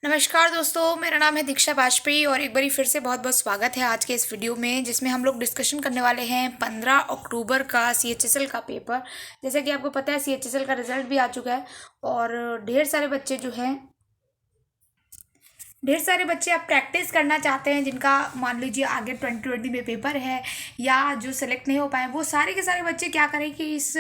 नमस्कार दोस्तों, मेरा नाम है दीक्षा वाजपेयी और एक बारी फिर से बहुत बहुत स्वागत है आज के इस वीडियो में, जिसमें हम लोग डिस्कशन करने वाले हैं 15 अक्टूबर का सीएचएसएल का पेपर। जैसा कि आपको पता है सीएचएसएल का रिजल्ट भी आ चुका है और ढेर सारे बच्चे अब प्रैक्टिस करना चाहते हैं, जिनका मान लीजिए आगे 2020 में पेपर है या जो सेलेक्ट नहीं हो पाए, वो सारे के सारे बच्चे क्या करें कि इस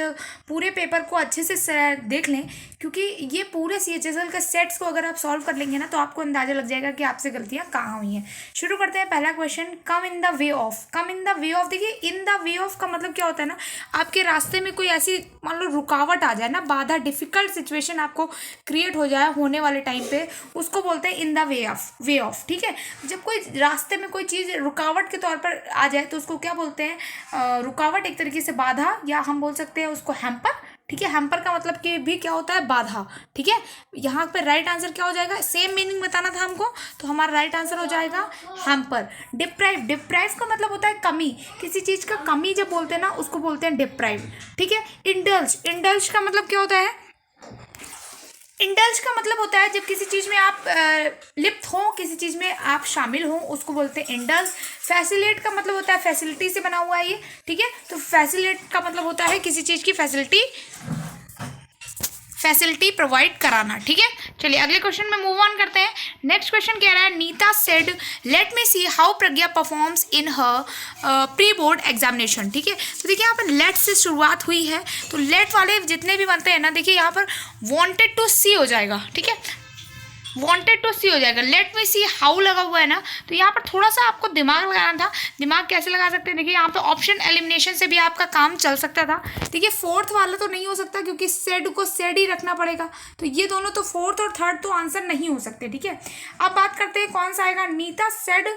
पूरे पेपर को अच्छे से देख लें, क्योंकि ये पूरे सीएचएसएल के सेट्स को अगर आप सॉल्व कर लेंगे ना तो आपको अंदाजा लग जाएगा कि आपसे गलतियाँ कहाँ हुई हैं। शुरू करते हैं। पहला question, come in the way of. Come in the way of, देखिए इन द वे ऑफ का मतलब क्या होता है ना, आपके रास्ते में कोई ऐसी मान लो रुकावट आ जाए ना, बाधा, डिफिकल्ट सिचुएशन आपको क्रिएट हो जाए होने वाले टाइम पे, उसको बोलते हैं इन द वे ऑफ। ठीक है, जब कोई रास्ते में कोई चीज़ रुकावट के तौर पर आ जाए तो उसको क्या बोलते हैं, रुकावट, एक तरीके से बाधा, या हम बोल सकते हैं उसको हैम्पर। ठीक है, हैम्पर का मतलब कि भी क्या होता है, बाधा। ठीक है, यहाँ पे राइट आंसर क्या हो जाएगा, सेम मीनिंग बताना था हमको, तो हमारा राइट आंसर हो जाएगा हैम्पर। डिप्राइव, डिप्राइव का मतलब होता है कमी, किसी चीज़ का कमी जब बोलते हैं ना उसको बोलते हैं डिप्राइव। ठीक है, इंडल्ज, इंडल्ज का मतलब क्या होता है, इंडल्ज का मतलब होता है जब किसी चीज़ में आप लिप्त हो, किसी चीज़ में आप शामिल हो, उसको बोलते हैं इंडल्ज। फैसिलेट का मतलब होता है फैसिलिटी से बना हुआ है ये। ठीक है, तो फैसिलेट का मतलब होता है किसी चीज़ की फैसिलिटी प्रोवाइड कराना। ठीक है, चलिए अगले क्वेश्चन में मूव ऑन करते हैं। नेक्स्ट क्वेश्चन कह रहा है, Neeta said let me see how Pragya performs in her pre board examination. ठीक है, तो देखिए यहाँ पर लेट से शुरुआत हुई है, तो लेट वाले जितने भी बनते हैं ना, देखिए यहाँ पर वांटेड टू सी हो जाएगा। ठीक है, वांटेड टू सी हो जाएगा। लेट मी सी हाउ लगा हुआ है ना, तो यहाँ पर थोड़ा सा आपको दिमाग लगाना था। दिमाग कैसे लगा सकते हैं, देखिए यहाँ पे ऑप्शन एलिमिनेशन से भी आपका काम चल सकता था। देखिए फोर्थ वाला तो नहीं हो सकता, क्योंकि सेड को सेड ही रखना पड़ेगा, तो ये दोनों तो फोर्थ और थर्ड तो आंसर नहीं हो सकते। ठीक है, अब बात करते हैं कौन सा आएगा, नीता सेड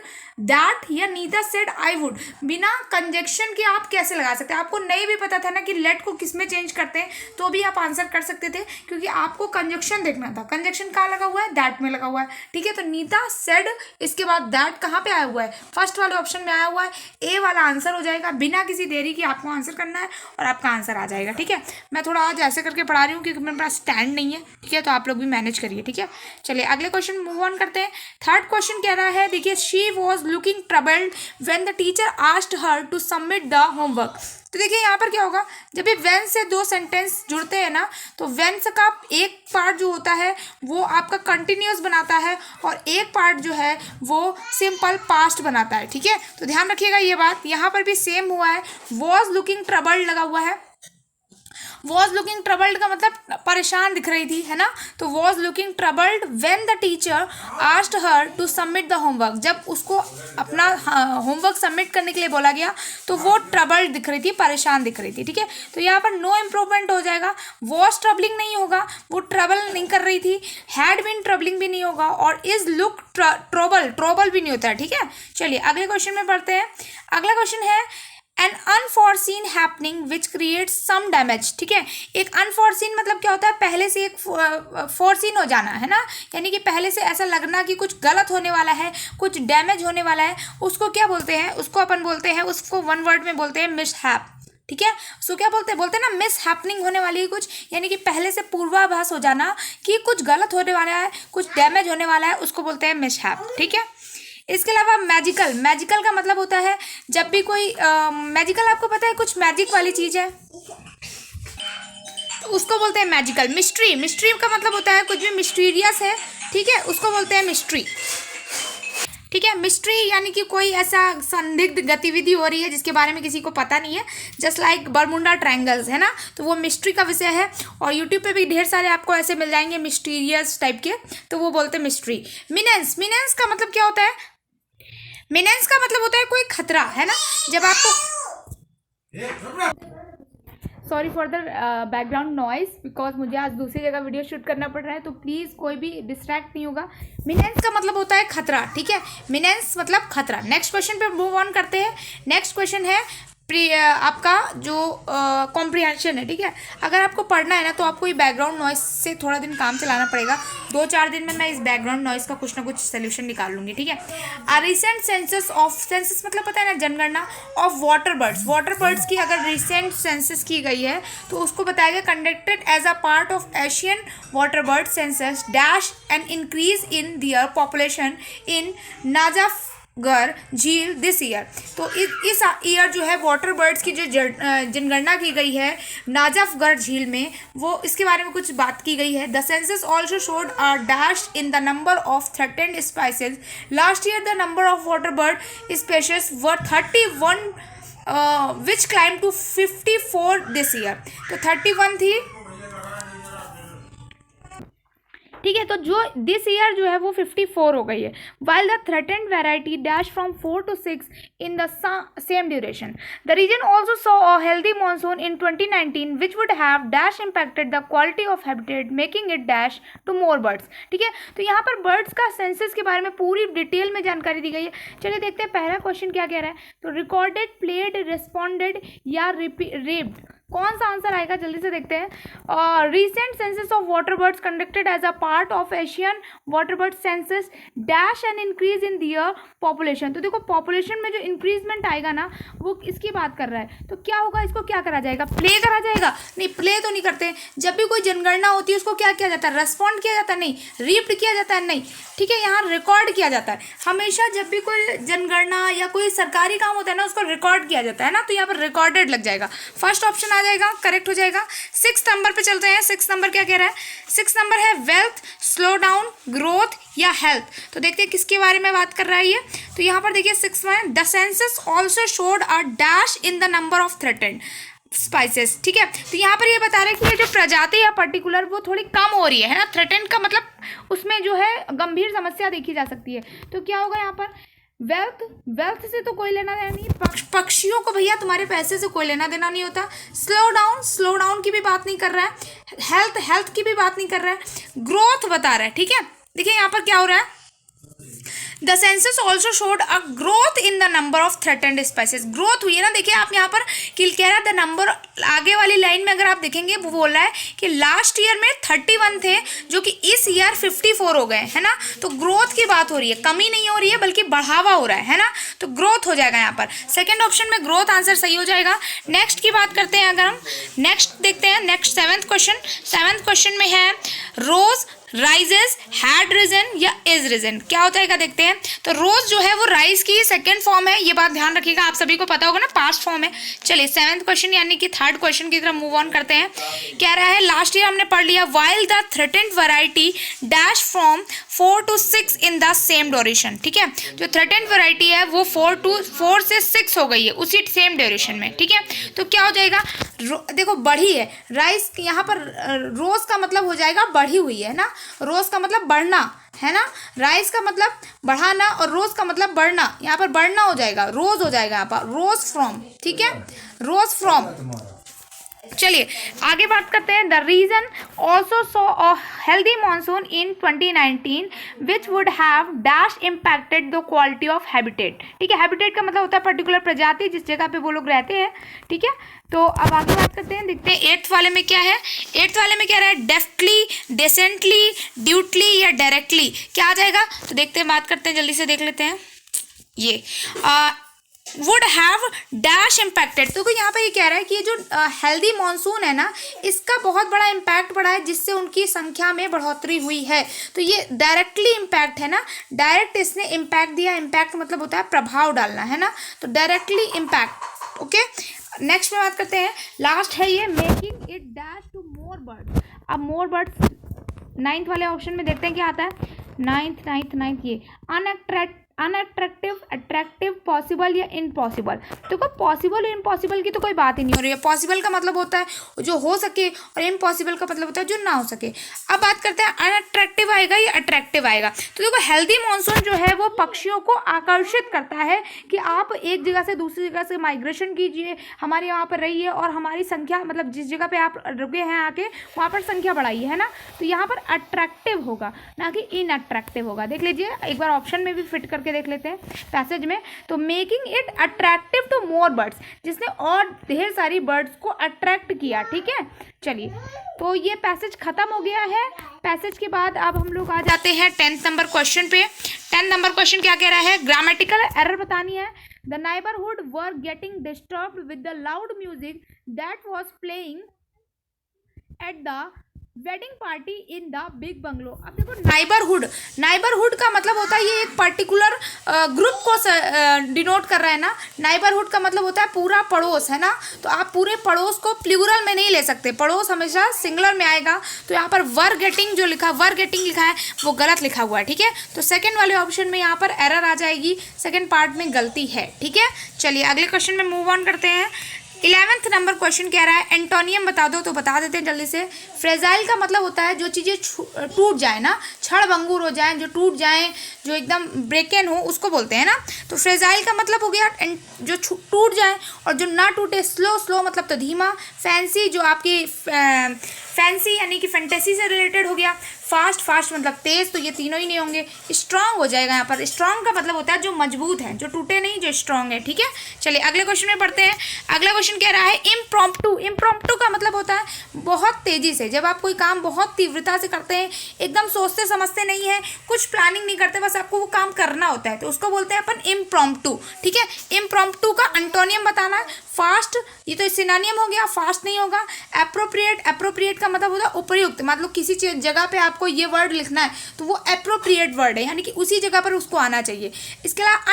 दैट या नीता सेड आई वुड। बिना कंजक्शन के आप कैसे लगा सकते हैं, आपको नहीं भी पता था ना कि लेट को किस में चेंज करते हैं, तो भी आप आंसर कर सकते थे, क्योंकि आपको कंजक्शन देखना था। कंजक्शन कहाँ लगा हुआ है, दैट में लगा हुआ है। ठीक है, तो नीता सेड, इसके बाद दैट कहाँ पे आया हुआ है, फर्स्ट वाले ऑप्शन में आया हुआ है। ए वाला आंसर हो जाएगा, बिना किसी देरी की आपको आंसर करना है और आपका आंसर आ जाएगा। ठीक है, मैं थोड़ा आज ऐसे करके पढ़ा रही हूँ क्योंकि मेरे पास स्टैंड नहीं है। ठीक है, तो आप लोग भी मैनेज करिए। ठीक है, चलिए अगले क्वेश्चन मूव ऑन करते हैं। थर्ड क्वेश्चन कह रहा है, देखिए she was looking troubled when the teacher asked her to submit the homework. तो देखिए यहाँ पर क्या होगा, जब भी वेन से दो सेंटेंस जुड़ते हैं ना, तो वेन से का एक पार्ट जो होता है वो आपका कंटिन्यूस बनाता है और एक पार्ट जो है वो सिंपल पास्ट बनाता है। ठीक है, तो ध्यान रखिएगा ये बात, यहाँ पर भी सेम हुआ है। वॉज लुकिंग ट्रबल्ड लगा हुआ है। वॉज लुकिंग ट्रबल्ड का मतलब परेशान दिख रही थी, है ना, तो was looking troubled when the teacher asked her to submit the homework. जब उसको अपना होमवर्क सबमिट करने के लिए बोला गया तो वो ट्रबल्ड दिख रही थी, परेशान दिख रही थी। ठीक है, तो यहाँ पर नो इम्प्रूवमेंट हो जाएगा। वॉज ट्रबलिंग नहीं होगा, वो ट्रबल नहीं कर रही थी। हैड बीन ट्रबलिंग भी नहीं होगा और इज लुक ट्रबल भी नहीं होता है। ठीक है, चलिए अगले क्वेश्चन में पढ़ते हैं। अगला क्वेश्चन है, an unforeseen happening which creates some damage. ठीक है, एक अनफॉरसीन मतलब क्या होता है, पहले से एक फोरसीन हो जाना, है ना, यानी कि पहले से ऐसा लगना कि कुछ गलत होने वाला है, कुछ डैमेज होने वाला है, उसको क्या बोलते हैं, उसको अपन बोलते हैं, उसको वन वर्ड में बोलते हैं मिसहैप। ठीक है, उसको क्या बोलते हैं ना मिस हैपनिंग होने वाली है कुछ, यानी कि पहले से पूर्वाभास हो जाना कि कुछ गलत होने वाला है, कुछ डैमेज होने वाला है, उसको बोलते हैं मिसहैप। ठीक है, इसके अलावा मैजिकल, मैजिकल का मतलब होता है जब भी कोई मैजिकल, आपको पता है कुछ मैजिक वाली चीज़ है तो उसको बोलते हैं मैजिकल। मिस्ट्री, मिस्ट्री का मतलब होता है कुछ भी मिस्टीरियस है। ठीक है, उसको बोलते हैं मिस्ट्री। ठीक है, मिस्ट्री यानी कि कोई ऐसा संदिग्ध गतिविधि हो रही है जिसके बारे में किसी को पता नहीं है, जस्ट लाइक बरमुंडा ट्रायंगल्स, है ना, तो वो मिस्ट्री का विषय है। और यूट्यूब पे भी ढेर सारे आपको ऐसे मिल जाएंगे मिस्टीरियस टाइप के, तो वो बोलते हैं मिस्ट्री। मिनेंस, मिनेंस का मतलब क्या होता है, मिनेंस का मतलब होता है कोई खतरा, है ना, जब आपको, sorry for the background noise, because मुझे आज दूसरी जगह वीडियो शूट करना पड़ रहा है, तो प्लीज़ कोई भी डिस्ट्रैक्ट नहीं होगा। मिनेंस का मतलब होता है खतरा। ठीक है, मिनेंस मतलब खतरा। नेक्स्ट क्वेश्चन पे मूव ऑन करते हैं। नेक्स्ट क्वेश्चन है, आपका जो कॉम्प्रिहेंशन है, ठीक है। अगर आपको पढ़ना है ना तो आपको ये बैकग्राउंड नॉइस से थोड़ा दिन काम चलाना पड़ेगा। 2-4 दिन में मैं इस बैकग्राउंड नॉइस का कुछ ना कुछ सोल्यूशन निकाल लूँगी, ठीक है। रिसेंट सेंसस ऑफ, सेंसस मतलब पता है ना, जनगणना of water birds. Water birds की अगर रिसेंट सेंसस की गई है तो उसको बताया गया conducted as a part of Asian water bird census dash an increase in their population in Najafgarh jheel this year. तो इस ईयर जो है वाटर बर्ड्स की जो जनगणना की गई है नाजाफगढ़ झील में, वो इसके बारे में कुछ बात की गई है। The census also showed a dash in the number of threatened species. Last year the number of water bird species were 31 which climb to 54 this year. तो 31 थी, ठीक है। तो जो दिस ईयर जो है वो 54 हो गई है। While the threatened variety dash from 4 to 6 in the same duration. The region also saw a healthy monsoon in 2019 which would have dash impacted the quality of habitat making it dash to more birds, ठीक है। तो यहाँ पर birds का census के बारे में पूरी डिटेल में जानकारी दी गई है। चलिए देखते हैं पहला क्वेश्चन क्या कह रहा है। तो रिकॉर्डेड, प्लेड, रिस्पॉन्डेड या रिप्ड, कौन सा आंसर आएगा जल्दी से देखते हैं। Recent census of water birds conducted as a part of Asian water bird census dash an increase in their population. तो देखो पॉपुलेशन में जो इंक्रीजमेंट आएगा ना वो इसकी बात कर रहा है। तो क्या होगा, इसको क्या करा जाएगा, प्ले करा जाएगा? नहीं, प्ले तो नहीं करते। जब भी कोई जनगणना होती है उसको क्या किया जाता है, रेस्पॉन्ड किया जाता है, नहीं रीप्ड किया जाता है, नहीं, ठीक है। यहाँ रिकॉर्ड किया जाता है। हमेशा जब भी कोई जनगणना या कोई सरकारी काम होता है ना उसको रिकॉर्ड किया जाता है ना, तो यहाँ पर रिकॉर्डेड लग जाएगा। फर्स्ट ऑप्शन आ जाएगा, करेक्ट हो जाएगा। 6 नंबर पे चलते हैं। 6 नंबर क्या कह रहा है? 6 नंबर है वेल्थ, स्लो डाउन, ग्रोथ या हेल्थ। तो देखते हैं किसके बारे में बात कर रहा है ये। तो यहाँ पर देखिए 6 में the census also showed a dash in the number of threatened spices, ठीक है। तो यहाँ पर ये बता रहे हैं कि ये जो प्रजाति या पर्टिकुलर वो थोड़ी कम हो रही है ना। थ्रेटेंड का मतलब उसमें जो है गंभीर समस्या देखी जा सकती है। तो क्या होगा यहाँ पर, वेल्थ से तो कोई लेना देना नहीं, पक्षियों को भैया तुम्हारे पैसे से कोई लेना देना नहीं होता। स्लो डाउन की भी बात नहीं कर रहा है। हेल्थ की भी बात नहीं कर रहा है। ग्रोथ बता रहा है, ठीक है। देखिए यहाँ पर क्या हो रहा है, the census also showed a growth in the number of threatened spices. Growth हुई है ना। देखिए आप यहाँ पर किल कह रहा है द नंबर, आगे वाली लाइन में अगर आप देखेंगे वो बोल रहा है कि लास्ट ईयर में 31 थे जो कि इस ईयर 54 हो गए, है ना। तो ग्रोथ की बात हो रही है, कमी नहीं हो रही है बल्कि बढ़ावा हो रहा है ना। तो ग्रोथ हो जाएगा यहाँ पर। सेकेंड ऑप्शन में ग्रोथ आंसर सही हो जाएगा। नेक्स्ट की बात करते हैं। अगर हम नेक्स्ट देखते हैं, next 7th question. 7th question में है रोज, राइजेस, हैड रिजन या इज रिजन। क्या होता है क्या देखते हैं। तो रोज जो है वो राइज की सेकंड फॉर्म है, ये बात ध्यान रखिएगा, आप सभी को पता होगा ना, पास्ट फॉर्म है। चलिए 7th क्वेश्चन यानी कि 3rd क्वेश्चन की तरफ मूव ऑन करते हैं। कह रहा है लास्ट ईयर हमने पढ़ लिया while the threatened variety dash from 4 to 6 in the same duration, ठीक है। जो थ्रेटेंड वैरायटी है वो 4 से 6 हो गई है उसी सेम ड्यूरेशन में, ठीक है। तो क्या हो जाएगा, देखो बढ़ी है राइस, यहाँ पर रोज का मतलब हो जाएगा बढ़ी हुई है ना। रोज का मतलब बढ़ना है ना, राइस का मतलब बढ़ाना और रोज का मतलब बढ़ना। यहाँ पर बढ़ना हो जाएगा, रोज हो जाएगा यहाँ पर, रोज फ्रॉम, ठीक है, रोज फ्रॉम। चलिए आगे बात करते हैं। The region also saw a healthy monsoon in 2019 which would have dash impacted the quality of habitat, ठीक है। हैबिटेट का मतलब होता है पर्टिकुलर प्रजाति, जिस जगह पे वो लोग रहते हैं, ठीक है। तो अब आगे बात करते हैं, देखते हैं 8th वाले में क्या है। 8th वाले में क्या रहा है, डेफ्टली, डेसेंटली, ड्यूटली या डायरेक्टली, क्या आ जाएगा। तो देखते हैं, बात करते हैं, जल्दी से देख लेते हैं। ये वुड हैव डैश इम्पैक्टेड। तो यहाँ पे ये कह रहा है कि ये जो हेल्दी मानसून है ना, इसका बहुत बड़ा इम्पैक्ट पड़ा है जिससे उनकी संख्या में बढ़ोतरी हुई है। तो ये डायरेक्टली इम्पैक्ट है ना, डायरेक्ट इसने इम्पैक्ट दिया। इम्पैक्ट मतलब होता है प्रभाव डालना, है ना। तो डायरेक्टली इम्पैक्ट, ओके। नेक्स्ट में बात करते हैं, लास्ट है ये making it dash to more birds. अब मोर बर्ड्स 9th वाले ऑप्शन में देखते हैं क्या आता है। 9th ये अनअट्रैक्टिव, अट्रैक्टिव, पॉसिबल या इम्पॉसिबल। देखो पॉसिबल और इम्पॉसिबल की तो कोई बात ही नहीं हो रही है। पॉसिबल का मतलब होता है जो हो सके और इम्पॉसिबल का मतलब होता है जो ना हो सके। अब बात करते हैं अनअट्रैक्टिव आएगा या अट्रैक्टिव आएगा। तो देखो हेल्दी मानसून जो है वो पक्षियों को आकर्षित करता है कि आप एक जगह से दूसरी जगह से माइग्रेशन कीजिए, हमारे यहाँ पर रहिए और हमारी संख्या, मतलब जिस जगह पे आप रुके हैं आके वहाँ पर संख्या बढ़ाइए, है ना। तो यहाँ पर अट्रैक्टिव होगा ना कि इनअट्रैक्टिव होगा। देख लीजिए एक बार ऑप्शन में भी फिट करके के देख लेते हैं पैसेज में। तो making it attractive to more birds, जिसने और ढेर सारी बर्ड्स को अट्रैक्ट किया। ठीक है, चलिए तो ये पैसेज खत्म हो गया है। पैसेज के बाद अब हम लोग आ जाते हैं 10th नंबर क्वेश्चन पे। 10 नंबर क्वेश्चन क्या कह रहा है, ग्रामेटिकल एरर बतानी है। The neighbourhood were getting disturbed with the loud music that was playing at the wedding party in the big bungalow. अब देखो नाइबरहुड का मतलब होता है ये एक पर्टिकुलर ग्रुप को डिनोट कर रहा है ना। नाइबरहुड का मतलब होता है पूरा पड़ोस, है ना। तो आप पूरे पड़ोस को प्लूरल में नहीं ले सकते, पड़ोस हमेशा सिंगुलर में आएगा। तो यहाँ पर वर गेटिंग लिखा है वो गलत लिखा हुआ है। ठीक है, तो सेकेंड वाले ऑप्शन में यहाँ पर एरर आ जाएगी, सेकेंड पार्ट में गलती है। ठीक है, चलिए अगले क्वेश्चन में मूव ऑन करते हैं। 11th नंबर क्वेश्चन कह रहा है एंटोनियम बता दो, तो बता देते हैं जल्दी से। फ्रेजाइल का मतलब होता है जो चीज़ें टूट जाए ना, क्षण भंगुर हो जाए, जो टूट जाए, जो एकदम ब्रेकन हो, उसको बोलते हैं ना। तो फ्रेजाइल का मतलब हो गया जो टूट जाए, और जो ना टूटे स्लो मतलब तो धीमा। फैंसी जो आपकी फैंसी यानी कि फैंटेसी से रिलेटेड हो गया। फास्ट मतलब तेज, तो ये तीनों ही नहीं होंगे। स्ट्रांग हो जाएगा यहाँ पर। स्ट्रांग का मतलब होता है जो मजबूत है, जो टूटे नहीं, जो स्ट्रांग है। ठीक है, चलिए अगले क्वेश्चन में पढ़ते हैं। अगला क्वेश्चन कह रहा है इम्प्रॉम्प्टू का मतलब होता है बहुत तेजी से, जब आप कोई काम बहुत तीव्रता से करते हैं, एकदम सोचते समझते नहीं है, कुछ प्लानिंग नहीं करते, बस आपको वो काम करना होता है, तो उसको बोलते हैं अपन इम्प्रॉम्प्टू। ठीक है, इम्प्रॉम्प्टू का एंटोनियम बताना है। फास्ट, ये तो सिनोनिम हो गया, फास्ट नहीं होगा। एप्रोप्रिएट का मतलब होता है उपयुक्त, मतलब किसी जगह पे आपको ये वर्ड लिखना है तो वो एप्रोप्रिएट वर्ड है, यानी कि उसी जगह पर उसको आना चाहिए। इसके अलावा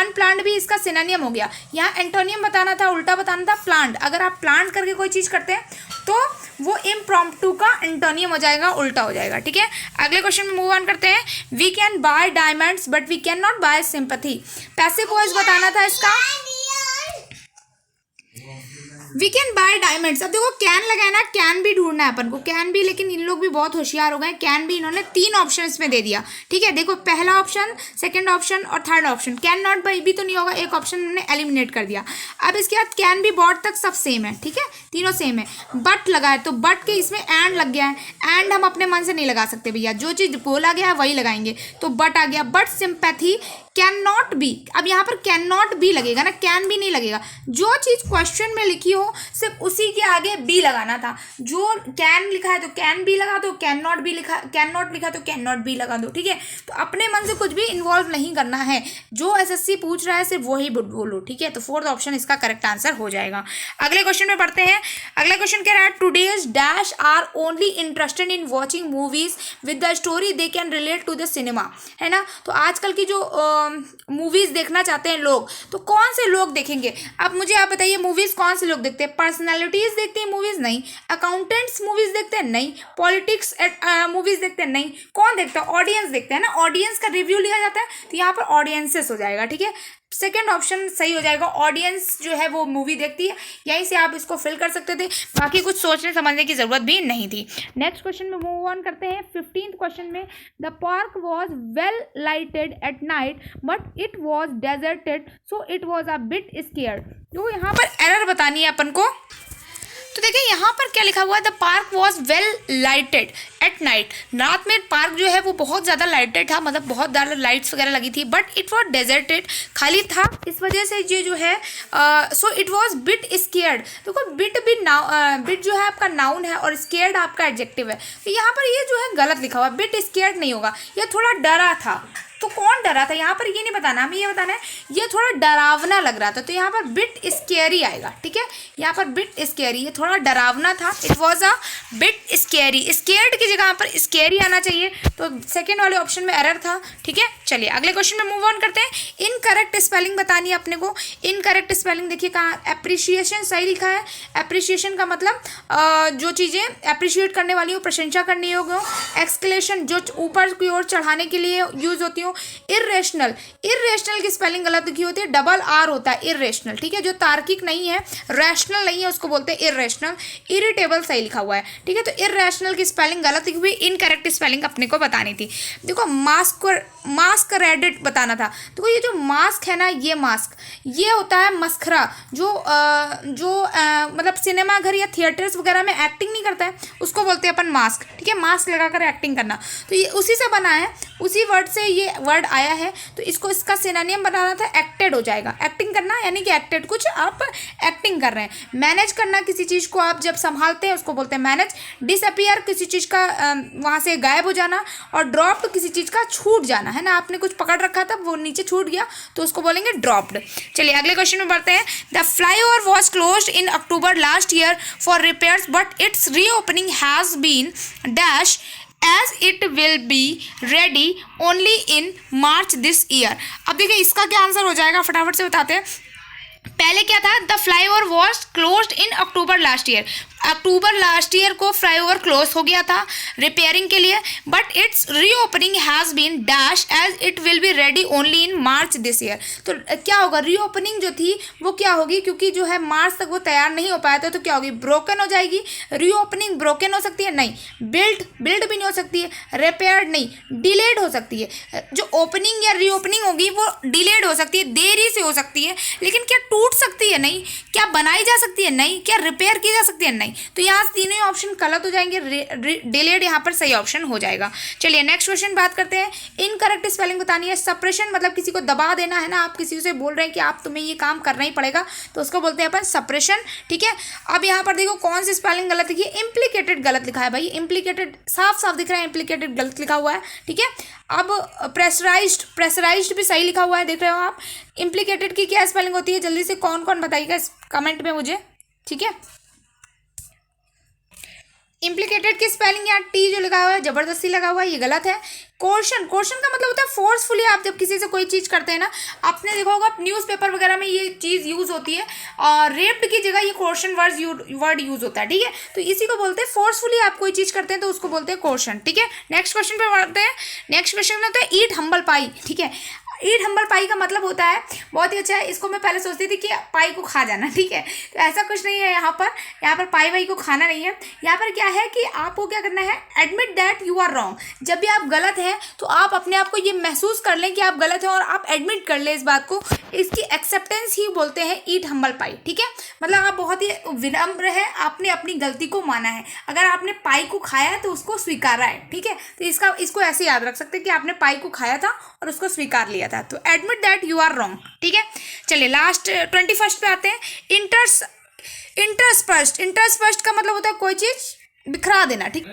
अनप्लान्ड भी इसका सिनोनिम हो गया। यहाँ एंटोनियम बताना था, उल्टा बताना था प्लान्ड। अगर आप प्लान करके कोई चीज़ करते हैं तो वो इम्प्रॉम्प्टू का एंटोनियम हो जाएगा, उल्टा हो जाएगा। ठीक है, अगले क्वेश्चन में मूव ऑन करते हैं। We can buy diamonds but we can not buy sympathy. Passive voice बताना था इसका। वी कैन बाय डायमंड्स, अब देखो कैन लगाना, कैन भी ढूंढना है अपन को, कैन भी, लेकिन इन लोग भी बहुत होशियार हो गए। कैन भी इन्होंने 3 ऑप्शन इसमें दे दिया। ठीक है, देखो पहला ऑप्शन, सेकंड ऑप्शन और third option. Can not by भी तो नहीं होगा, एक ऑप्शन इन्होंने एलिमिनेट कर दिया। अब इसके बाद कैन भी बॉट तक सब सेम है। ठीक है, तीनों सेम है। बट लगा है तो बट के इसमें एंड लग गया है। एंड हम अपने मन से नहीं लगा सकते भैया, जो चीज़ बोला गया है वही लगाएंगे, तो बट आ गया। But sympathy can not be, अब यहाँ पर कैन नॉट बी लगेगा ना, कैन भी नहीं लगेगा। जो चीज़ क्वेश्चन में लिखी हो सिर्फ उसी के आगे बी लगाना था। जो कैन लिखा है तो कैन बी लगा दो, कैन नॉट लिखा तो कैन नॉट बी लगा दो। ठीक है, तो अपने मन से कुछ भी इन्वॉल्व नहीं करना है, जो एसएससी पूछ रहा है सिर्फ वही बोलो। ठीक है, तो 4th ऑप्शन इसका करेक्ट आंसर हो जाएगा। अगले क्वेश्चन में पढ़ते हैं। अगला क्वेश्चन कह रहा है today's dash are only interested in watching movies with the story they can relate to the cinema, है ना। तो आजकल की जो मूवीज देखना चाहते हैं लोग, तो कौन से लोग देखेंगे। अब मुझे आप बताइए, मूवीज कौन से लोग देखते हैं। पर्सनालिटीज देखते हैं मूवीज, नहीं। अकाउंटेंट्स मूवीज देखते हैं, नहीं। पॉलिटिक्स मूवीज देखते हैं, नहीं। कौन देखता है, ऑडियंस देखते हैं ना, ऑडियंस का रिव्यू लिया जाता है, तो यहाँ पर ऑडियंसेस हो जाएगा। ठीक है, सेकेंड ऑप्शन सही हो जाएगा। ऑडियंस जो है वो मूवी देखती है, यहीं से आप इसको फिल कर सकते थे, बाकी कुछ सोचने समझने की जरूरत भी नहीं थी। नेक्स्ट क्वेश्चन में मूव ऑन करते हैं। 15th क्वेश्चन में the park was well lighted at night but it was deserted so it was a bit scared. तो यहाँ पर एरर बतानी है अपन को। तो देखिए यहाँ पर क्या लिखा हुआ है, the park was well lighted at night. रात में पार्क जो है वो बहुत ज़्यादा लाइटेड था, मतलब बहुत ज़्यादा लाइट्स वगैरह लगी थी। बट इट वॉज डेजर्टेड, खाली था, इस वजह से ये जो है so it was bit scared. देखो बिट जो है आपका नाउन है और स्केयर्ड आपका एडजेक्टिव है, तो यहाँ पर ये जो है गलत लिखा हुआ है, बिट स्केयर्ड नहीं होगा, ये थोड़ा डरा था। तो कौन डरा था, यहाँ पर ये नहीं बताना, हमें ये बताना है ये थोड़ा डरावना लग रहा था, तो यहाँ पर बिट स्केरी आएगा। ठीक है, यहाँ पर बिट स्केरी, ये थोड़ा डरावना था, it was a bit scary. Scared की जगह पर स्केरी आना चाहिए, तो सेकेंड वाले ऑप्शन में एरर था। ठीक है, चलिए अगले क्वेश्चन में मूव ऑन करते हैं। इनकरेक्ट स्पेलिंग बतानी है अपने को। इनकरेक्ट स्पेलिंग देखिए कहाँ, एप्रिशिएशन सही लिखा है। एप्रिशिएशन का मतलब जो चीज़ें अप्रिशिएट करने वाली हो, प्रशंसा करनी हो। एक्सक्लेशन जो ऊपर की ओर चढ़ाने के लिए यूज होती हो। इर्रेशनल की स्पेलिंग गलत लिखी होती है, डबल आर होता है इर्रेशनल। ठीक है, जो तार्किक नहीं है, रैशनल नहीं है, उसको बोलते हैं इर्रेशनल। इरिटेबल सही लिखा हुआ है। ठीक है, तो इर्रेशनल की स्पेलिंग गलत लिखी हुई, इनकरेक्ट स्पेलिंग अपने को बतानी थी। देखो मास्करेडेड बताना था। देखो ये जो मास्क है ना, ये होता है मस्खरा, जो मतलब सिनेमा घर या थिएटर्स वगैरह में एक्टिंग नहीं करता है, उसको बोलते हैं अपन मास्क। ठीक है, मास्क लगाकर एक्टिंग करना, तो ये उसी से बना है। उसी वर्ड से ये वर्ड आया है, तो इसको इसका सिनोनिम बनाना था एक्टेड हो जाएगा। एक्टिंग करना यानी कि एक्टेड, कुछ आप एक्टिंग कर रहे हैं। मैनेज करना, किसी चीज़ को आप जब संभालते हैं उसको बोलते हैं मैनेज। डिसअपियर, किसी चीज़ का वहाँ से गायब हो जाना। और ड्रॉप्ड, किसी चीज़ का छूट जाना, है ना, आपने कुछ पकड़ रखा था वो नीचे छूट गया तो उसको बोलेंगे ड्रॉप्ड। चलिए अगले क्वेश्चन में बढ़ते हैं। The flyover was closed in October last year for repairs but its reopening has been dash as it will be ready only in March this year। अब देखिए इसका क्या आंसर हो जाएगा, फटाफट से बताते हैं। पहले क्या था, the flyover was closed in October last year, October last year को फ्लाईओवर क्लोज हो गया था रिपेयरिंग के लिए, but its reopening has been dash as it will be ready only in March this year. तो क्या होगा, रीओपनिंग जो थी वो क्या होगी, क्योंकि जो है मार्च तक वो तैयार नहीं हो पाया था तो क्या होगी, ब्रोकन हो जाएगी। रीओपनिंग ब्रोकन हो सकती है, नहीं। बिल्ड भी नहीं हो सकती है। रिपेयर्ड नहीं, डिलेड हो सकती है। जो ओपनिंग या रीओपनिंग होगी वो डिलेड हो सकती है, देरी से हो सकती है, लेकिन क्या टूट सकती है, नहीं। क्या बनाई जा सकती है, नहीं। क्या रिपेयर की जा सकती है, नहीं। तो यहाँ तीनों ही ऑप्शन गलत हो जाएंगे, डिलेड यहाँ पर सही ऑप्शन हो जाएगा। चलिए नेक्स्ट क्वेश्चन बात करते हैं। इनकरेक्ट स्पेलिंग बतानी है। सप्रेशन मतलब किसी को दबा देना, है ना, आप किसी से बोल रहे हैं कि आप तुम्हें ये काम करना ही पड़ेगा तो उसको बोलते हैं अपन सप्रेशन, ठीक है। अब यहाँ पर देखो कौन सी स्पेलिंग गलत लिखी है, इम्प्लीकेटेड गलत लिखा है भाई, इम्प्लीकेटेड साफ साफ दिख रहा है, इम्प्लीकेटेड गलत लिखा हुआ है, ठीक है। अब प्रेशराइज्ड भी सही लिखा हुआ है, देख रहे हो आप। इम्प्लीकेटेड की क्या स्पेलिंग होती है, जल्दी से कौन कौन बताइएगा कमेंट में मुझे, ठीक है। इम्प्लीकेटेड की स्पेलिंग यहाँ टी जो लगा हुआ है जबरदस्ती लगा हुआ है, ये गलत है। कोर्शन का मतलब होता है फोर्सफुली, आप जब किसी से कोई चीज़ करते हैं ना, आपने देखा होगा न्यूज़पेपर वगैरह में ये चीज़ यूज़ होती है, और रेप्ड की जगह ये कोर्शन वर्ड यूज़ होता है, ठीक है। तो इसी को बोलते हैं फोर्सफुली आप कोई चीज़ करते हैं तो उसको बोलते हैं कोर्शन, ठीक है। नेक्स्ट क्वेश्चन पे बढ़ते हैं। नेक्स्ट क्वेश्चन होता है ईट हम्बल पाई, ठीक है। ईट हम्बल पाई का मतलब होता है, बहुत ही अच्छा है, इसको मैं पहले सोचती थी कि पाई को खा जाना, ठीक है, तो ऐसा कुछ नहीं है। यहाँ पर पाई वाई को खाना नहीं है। यहाँ पर क्या है कि आपको क्या करना है, admit that you are wrong. जब भी आप गलत हैं तो आप अपने आप को ये महसूस कर लें कि आप गलत हैं और आप एडमिट कर लें इस बात को, इसकी एक्सेप्टेंस ही बोलते हैं ईट हम्बल पाई, ठीक है। मतलब आप बहुत ही विनम्र है, आपने अपनी गलती को माना है। अगर आपने पाई को खाया है तो उसको स्वीकारा है, ठीक है। तो इसको ऐसे याद रख सकते हैं कि आपने पाई को खाया था और उसको स्वीकार लिया था, तो admit that you are wrong, ठीक है। चलिए लास्ट 21 पे आते हैं। इंटरस्पर्स्ट का मतलब होता है कोई चीज़ बिखरा देना, ठीक।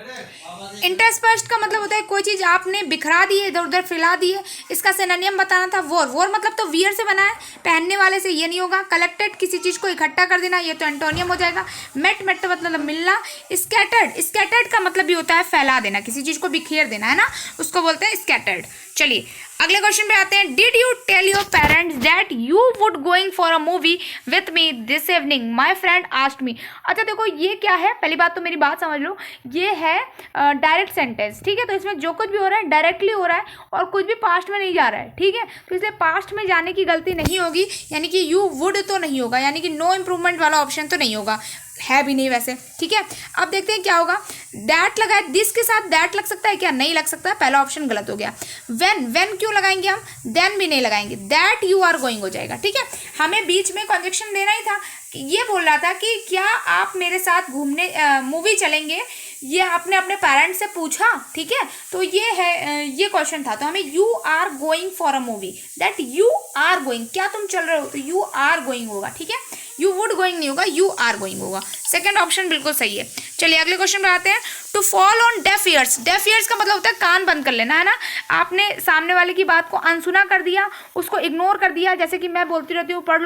इंटरस्पर्स्ट का मतलब होता है कोई चीज़ आपने बिखरा दी है, इधर उधर फैला दी है। इसका सिनोनिम बताना था वोर मतलब तो वियर से बना है, पहनने वाले से ये नहीं होगा। कलेक्टेड, किसी चीज़ को इकट्ठा कर देना, ये तो एंटोनियम हो जाएगा। मेट मतलब मिलना। स्कैटर्ड का मतलब भी होता है फैला देना, किसी चीज़ को बिखेर देना, है ना, उसको बोलते हैं स्कैटर्ड। चलिए अगले क्वेश्चन पे आते हैं। Did you tell your parents that you would going for a movie with me this evening, my friend asked me. अच्छा देखो ये क्या है, पहली बात तो मेरी बात समझ लो, ये है डायरेक्ट सेंटेंस, ठीक है। तो इसमें जो कुछ भी हो रहा है डायरेक्टली हो रहा है और कुछ भी पास्ट में नहीं जा रहा है, ठीक है। तो इसलिए पास्ट में जाने की गलती नहीं होगी, यानी कि यू वुड तो नहीं होगा, यानी कि नो इम्प्रूवमेंट वाला ऑप्शन तो नहीं होगा, है भी नहीं वैसे, ठीक है। अब देखते हैं क्या होगा। दैट लगा है, दिस के साथ दैट लग सकता है क्या, नहीं लग सकता, पहला ऑप्शन गलत हो गया। व्हेन क्यों लगाएंगे हम, देन भी नहीं लगाएंगे, दैट यू आर गोइंग हो जाएगा, ठीक है। हमें बीच में कंजक्शन देना ही था, ये बोल रहा था कि क्या आप मेरे साथ घूमने मूवी चलेंगे, ये आपने अपने पेरेंट्स से पूछा, ठीक है। तो ये है ये क्वेश्चन था, तो हमें you are going for a movie, that you are going, क्या तुम चल रहे हो, तो यू आर गोइंग होगा, ठीक है। यू वुड गोइंग नहीं होगा, यू आर गोइंग होगा। सेकंड ऑप्शन बिल्कुल सही है। चलिए अगले क्वेश्चन पे आते हैं। To fall on deaf ears, deaf ears का मतलब होता है कान बंद कर लेना, है ना। आपने सामने वाले की बात को अनसुना कर दिया, उसको इग्नोर कर दिया। जैसे कि मैं बोलती रहती हूँ पढ़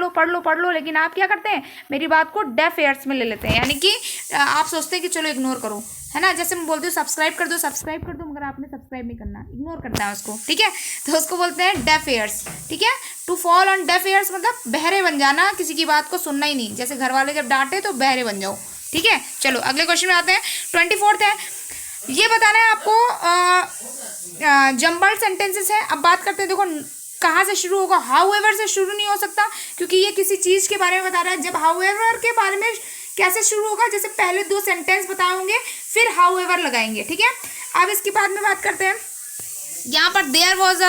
लो, लेकिन आप क्या करते हैं, मेरी बात को डेफ ईयर्स में ले लेते हैं, यानी कि आप सोचते हैं कि चलो इग्नोर करो, है ना। जैसे मैं बोलती हूँ सब्सक्राइब कर दो, मगर आपने सब्सक्राइब नहीं करना, इग्नोर करना है उसको, ठीक है। तो उसको बोलते हैं डेफ ईयर्स, ठीक है। To fall on deaf ears मतलब बहरे बन जाना, किसी की बात को सुनना ही नहीं, जैसे घर वाले जब डांटे तो बहरे बन जाओ, ठीक है। चलो अगले क्वेश्चन में आते हैं। 24 है, ये बताना है आपको जम्बल्ड सेंटेंसेस है। अब बात करते हैं, देखो कहाँ से शुरू होगा, हाउएवर से शुरू नहीं हो सकता, क्योंकि ये किसी चीज़ के बारे में बता रहा है। जब हाउएवर के बारे में कैसे शुरू होगा, जैसे पहले 2 सेंटेंस बताए होंगे फिर हाउएवर लगाएंगे, ठीक है। अब इसके बाद में बात करते हैं, यहाँ पर देयर वॉज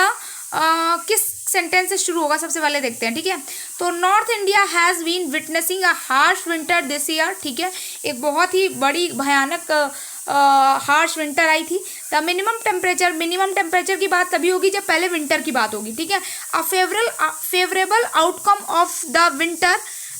किस सेंटेंस से शुरू होगा, सबसे पहले देखते हैं, ठीक है। तो North India has been witnessing a harsh winter this year, ठीक है। एक बहुत ही बड़ी भयानक हार्श विंटर आई थी। द मिनिमम टेम्परेचर की बात तभी होगी जब पहले विंटर की बात होगी, ठीक है। अ favourable outcome of the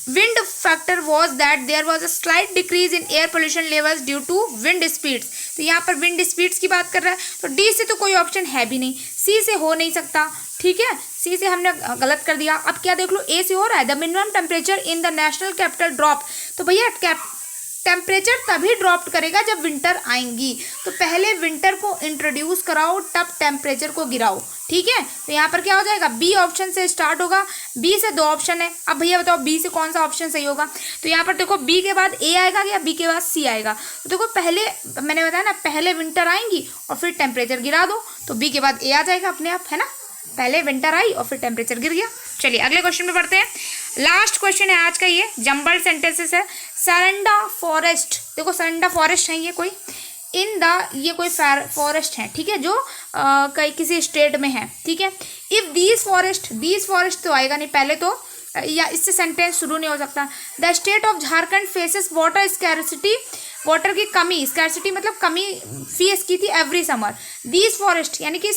wind factor was that there was a slight decrease in air pollution levels due to wind speeds। तो यहाँ पर wind speeds की बात कर रहा है, तो डी से तो कोई ऑप्शन है भी नहीं, सी से हो नहीं सकता, ठीक है, सी से हमने गलत कर दिया। अब क्या देख लो, ए से हो रहा है, the minimum temperature in the national capital drop. तो भैया टेम्परेचर तभी ड्रॉप करेगा जब विंटर आएंगी, तो पहले विंटर को इंट्रोड्यूस कराओ तब टेम्परेचर को गिराओ, ठीक है। तो यहाँ पर क्या हो जाएगा, बी ऑप्शन से स्टार्ट होगा, बी से 2 ऑप्शन है। अब भैया बताओ बी से कौन सा ऑप्शन सही होगा। तो यहाँ पर देखो बी के बाद ए आएगा या बी के बाद सी आएगा। तो देखो पहले मैंने बताया ना, पहले विंटर आएंगी और फिर टेम्परेचर गिरा दो, तो बी के बाद ए आ जाएगा अपने आप, है ना। पहले विंटर आई और फिर टेम्परेचर गिर गया। चलिए अगले क्वेश्चन में पढ़ते हैं। लास्ट क्वेश्चन है आज का, ये जंबल सेंटेंसेस है। सरंडा फॉरेस्ट, देखो सरंडा फॉरेस्ट है ये कोई ये कोई फॉरेस्ट है, ठीक है, जो कई किसी स्टेट में है, ठीक है। इफ दीज फॉरेस्ट तो आएगा नहीं पहले तो, या इससे सेंटेंस शुरू नहीं हो सकता। The state of Jharkhand faces water scarcity, water की कमी, स्कैरसिटी मतलब कमी फेस की थी एवरी समर। दीज फॉरेस्ट यानी कि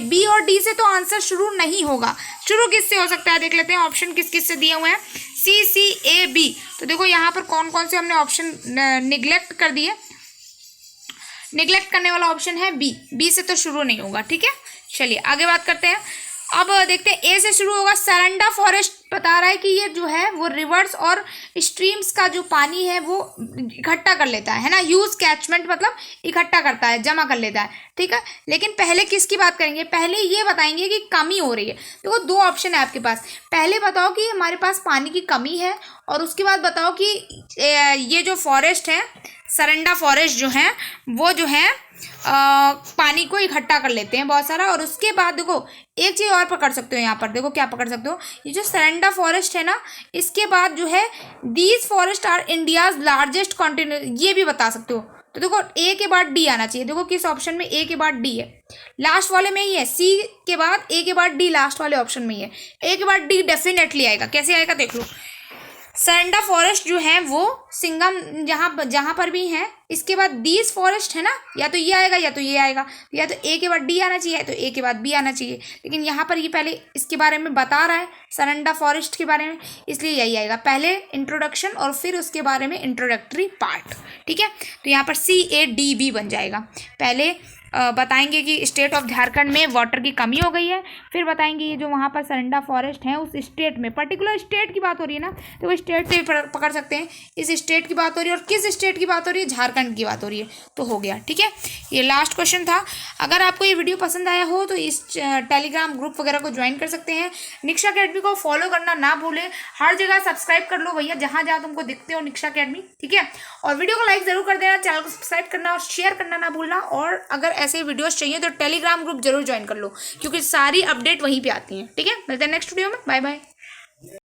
बी और डी से तो आंसर शुरू नहीं होगा, शुरू किससे हो सकता है देख लेते हैं। ऑप्शन किस किस से दिए हुए हैं, सी ए बी। तो देखो यहाँ पर कौन कौन से हमने ऑप्शन निगलेक्ट कर दिए। निगलेक्ट करने वाला ऑप्शन है बी से तो शुरू नहीं होगा, ठीक है। चलिए आगे बात करते हैं। अब देखते हैं, ए से शुरू होगा। सरंडा फॉरेस्ट बता रहा है कि ये जो है वो रिवर्स और स्ट्रीम्स का जो पानी है वो इकट्ठा कर लेता है ना। यूज कैचमेंट मतलब इकट्ठा करता है, जमा कर लेता है, ठीक है। लेकिन पहले किसकी बात करेंगे, पहले ये बताएंगे कि कमी हो रही है। देखो 2 ऑप्शन है आपके पास, पहले बताओ कि हमारे पास पानी की कमी है, और उसके बाद बताओ कि ये जो फॉरेस्ट है, सरंडा फॉरेस्ट जो है वो जो है पानी को इकट्ठा कर लेते हैं बहुत सारा। और उसके बाद देखो एक चीज़ और पकड़ सकते हो यहाँ पर, देखो क्या पकड़ सकते हो, ये जो सरंडा फॉरेस्ट है ना, इसके बाद जो है these forest are India's largest continent, ये भी बता सकते हो। तो देखो ए के बाद डी आना चाहिए, देखो किस ऑप्शन में ए के बाद डी है, लास्ट वाले में ही है। सी के बाद ए के बाद डी लास्ट वाले ऑप्शन में ही है, ए के बाद डी डेफिनेटली आएगा। कैसे आएगा देख लो, सरंडा फॉरेस्ट जो है वो सिंगम जहाँ पर भी है, इसके बाद दीज फॉरेस्ट है ना, या तो ये आएगा या तो ये आएगा, या तो ए के बाद डी आना चाहिए तो ए के बाद बी आना चाहिए। लेकिन यहाँ पर ये पहले इसके बारे में बता रहा है, सरंडा फॉरेस्ट के बारे में, इसलिए यही आएगा, पहले इंट्रोडक्शन और फिर उसके बारे में इंट्रोडक्टरी पार्ट, ठीक है। तो यहाँ पर CADB बन जाएगा। पहले बताएंगे कि स्टेट ऑफ झारखंड में वाटर की कमी हो गई है, फिर बताएंगे ये जो वहाँ पर सरंडा फॉरेस्ट है उस स्टेट में, पर्टिकुलर स्टेट की बात हो रही है ना, तो वो स्टेट से पकड़ सकते हैं, इस स्टेट की बात हो रही है, और किस स्टेट की बात हो रही है, झारखंड की बात हो रही है, तो हो गया, ठीक है। ये लास्ट क्वेश्चन था। अगर आपको ये वीडियो पसंद आया हो तो इस टेलीग्राम ग्रुप वगैरह को ज्वाइन कर सकते हैं। निक्षा अकेडमी को फॉलो करना ना भूलें, हर जगह सब्सक्राइब कर लो भैया, जहाँ जहाँ तुमको दिखते हो निक्षा अकेडमी, ठीक है। और वीडियो को लाइक जरूर कर देना, चैनल को सब्सक्राइब करना और शेयर करना ना भूलना। और अगर ऐसे वीडियोस चाहिए तो टेलीग्राम ग्रुप जरूर ज्वाइन कर लो, क्योंकि सारी अपडेट वहीं पे आती हैं, ठीक है। मिलते हैं नेक्स्ट वीडियो में, बाय बाय।